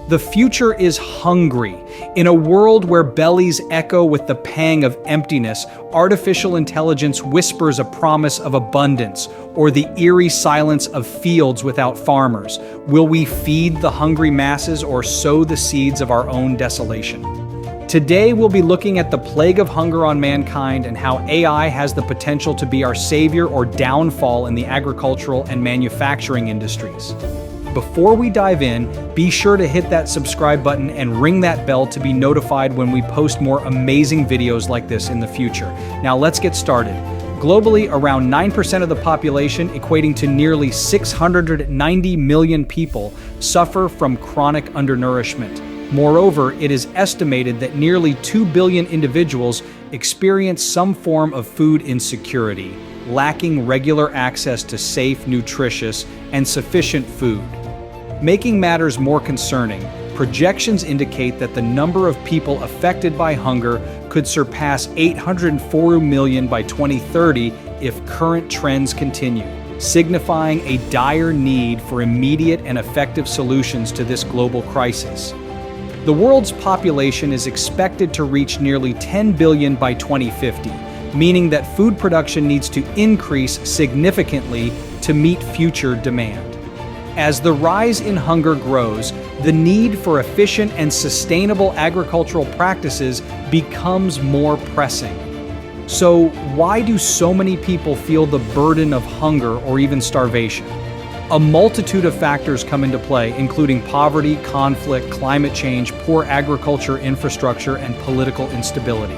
The future is hungry. In a world where bellies echo with the pang of emptiness, artificial intelligence whispers a promise of abundance, or the eerie silence of fields without farmers. Will we feed the hungry masses or sow the seeds of our own desolation? Today, we'll be looking at the plague of hunger on mankind and how AI has the potential to be our savior or downfall in the agricultural and manufacturing industries. Before we dive in, be sure to hit that subscribe button and ring that bell to be notified when we post more amazing videos like this in the future. Now let's get started. Globally, around 9% of the population, equating to nearly 690 million people, suffer from chronic undernourishment. Moreover, it is estimated that nearly 2 billion individuals experience some form of food insecurity, lacking regular access to safe, nutritious, and sufficient food. Making matters more concerning, projections indicate that the number of people affected by hunger could surpass 804 million by 2030 if current trends continue, signifying a dire need for immediate and effective solutions to this global crisis. The world's population is expected to reach nearly 10 billion by 2050, meaning that food production needs to increase significantly to meet future demand. As the rise in hunger grows, the need for efficient and sustainable agricultural practices becomes more pressing. So, why do so many people feel the burden of hunger or even starvation? A multitude of factors come into play, including poverty, conflict, climate change, poor agriculture infrastructure, and political instability.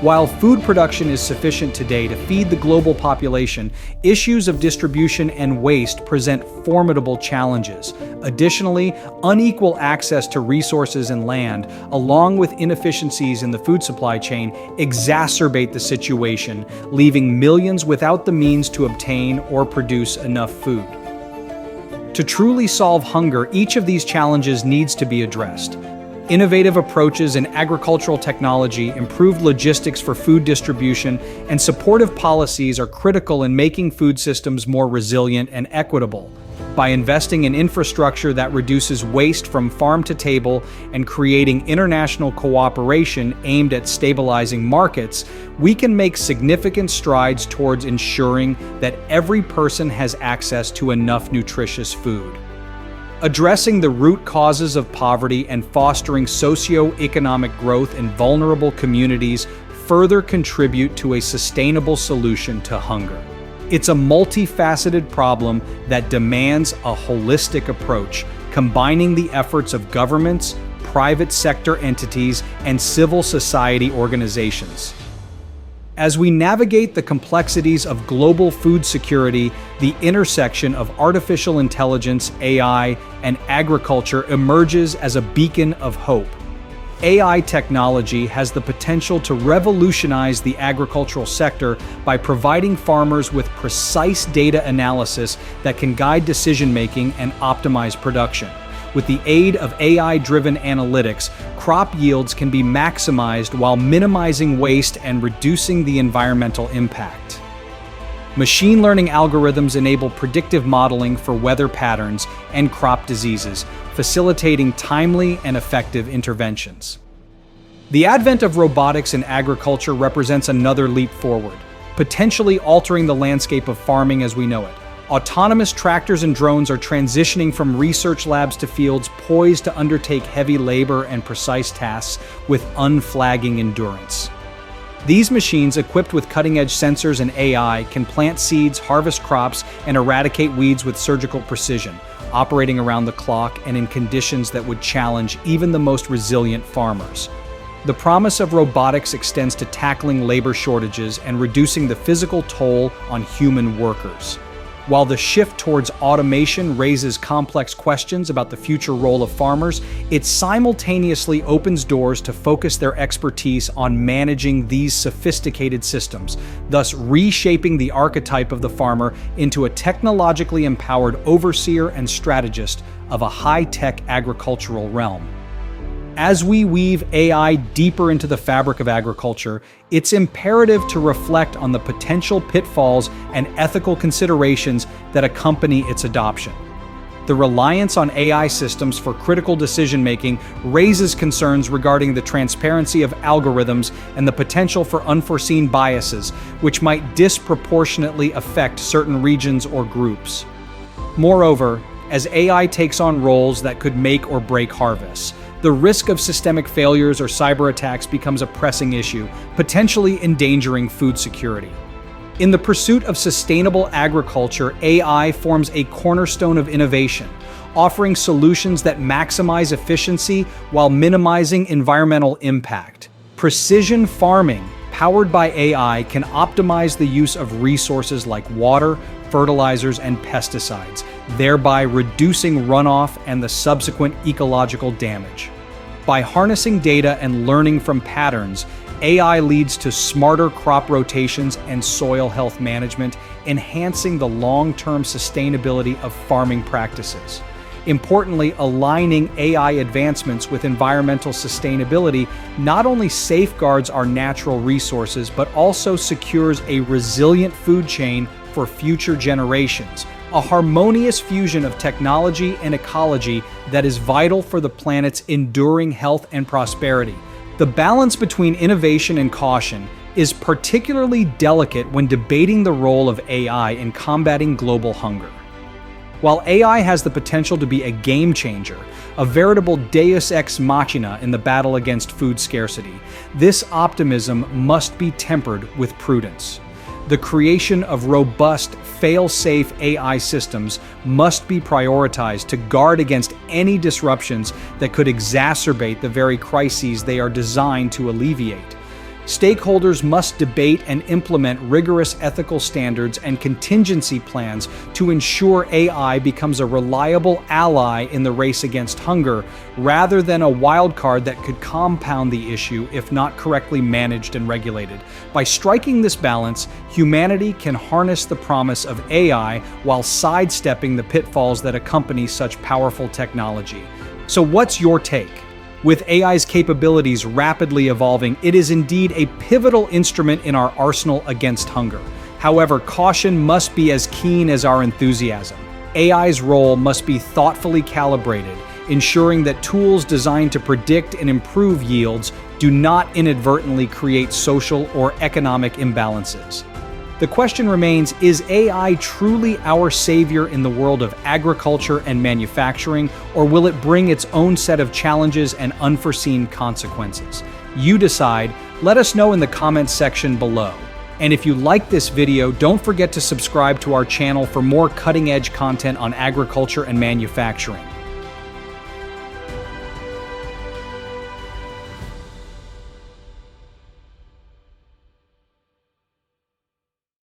While food production is sufficient today to feed the global population, issues of distribution and waste present formidable challenges. Additionally, unequal access to resources and land, along with inefficiencies in the food supply chain, exacerbate the situation, leaving millions without the means to obtain or produce enough food. To truly solve hunger, each of these challenges needs to be addressed. Innovative approaches in agricultural technology, improved logistics for food distribution, and supportive policies are critical in making food systems more resilient and equitable. By investing in infrastructure that reduces waste from farm to table and creating international cooperation aimed at stabilizing markets, we can make significant strides towards ensuring that every person has access to enough nutritious food. Addressing the root causes of poverty and fostering socio-economic growth in vulnerable communities further contribute to a sustainable solution to hunger. It's a multifaceted problem that demands a holistic approach, combining the efforts of governments, private sector entities, and civil society organizations. As we navigate the complexities of global food security, the intersection of artificial intelligence, AI, and agriculture emerges as a beacon of hope. AI technology has the potential to revolutionize the agricultural sector by providing farmers with precise data analysis that can guide decision-making and optimize production. With the aid of AI-driven analytics, crop yields can be maximized while minimizing waste and reducing the environmental impact. Machine learning algorithms enable predictive modeling for weather patterns and crop diseases, facilitating timely and effective interventions. The advent of robotics in agriculture represents another leap forward, potentially altering the landscape of farming as we know it. Autonomous tractors and drones are transitioning from research labs to fields poised to undertake heavy labor and precise tasks with unflagging endurance. These machines, equipped with cutting-edge sensors and AI, can plant seeds, harvest crops, and eradicate weeds with surgical precision, operating around the clock and in conditions that would challenge even the most resilient farmers. The promise of robotics extends to tackling labor shortages and reducing the physical toll on human workers. While the shift towards automation raises complex questions about the future role of farmers, it simultaneously opens doors to focus their expertise on managing these sophisticated systems, thus reshaping the archetype of the farmer into a technologically empowered overseer and strategist of a high-tech agricultural realm. As we weave AI deeper into the fabric of agriculture, it's imperative to reflect on the potential pitfalls and ethical considerations that accompany its adoption. The reliance on AI systems for critical decision-making raises concerns regarding the transparency of algorithms and the potential for unforeseen biases, which might disproportionately affect certain regions or groups. Moreover, as AI takes on roles that could make or break harvests, the risk of systemic failures or cyber attacks becomes a pressing issue, potentially endangering food security. In the pursuit of sustainable agriculture, AI forms a cornerstone of innovation, offering solutions that maximize efficiency while minimizing environmental impact. Precision farming, powered by AI, can optimize the use of resources like water, fertilizers, and pesticides, thereby reducing runoff and the subsequent ecological damage. By harnessing data and learning from patterns, AI leads to smarter crop rotations and soil health management, enhancing the long-term sustainability of farming practices. Importantly, aligning AI advancements with environmental sustainability not only safeguards our natural resources, but also secures a resilient food chain for future generations, a harmonious fusion of technology and ecology that is vital for the planet's enduring health and prosperity. The balance between innovation and caution is particularly delicate when debating the role of AI in combating global hunger. While AI has the potential to be a game changer, a veritable deus ex machina in the battle against food scarcity, this optimism must be tempered with prudence. The creation of robust, fail-safe AI systems must be prioritized to guard against any disruptions that could exacerbate the very crises they are designed to alleviate. Stakeholders must debate and implement rigorous ethical standards and contingency plans to ensure AI becomes a reliable ally in the race against hunger, rather than a wildcard that could compound the issue if not correctly managed and regulated. By striking this balance, humanity can harness the promise of AI while sidestepping the pitfalls that accompany such powerful technology. So what's your take? With AI's capabilities rapidly evolving, it is indeed a pivotal instrument in our arsenal against hunger. However, caution must be as keen as our enthusiasm. AI's role must be thoughtfully calibrated, ensuring that tools designed to predict and improve yields do not inadvertently create social or economic imbalances. The question remains, is AI truly our savior in the world of agriculture and manufacturing, or will it bring its own set of challenges and unforeseen consequences? You decide. Let us know in the comments section below. And if you like this video, don't forget to subscribe to our channel for more cutting-edge content on agriculture and manufacturing.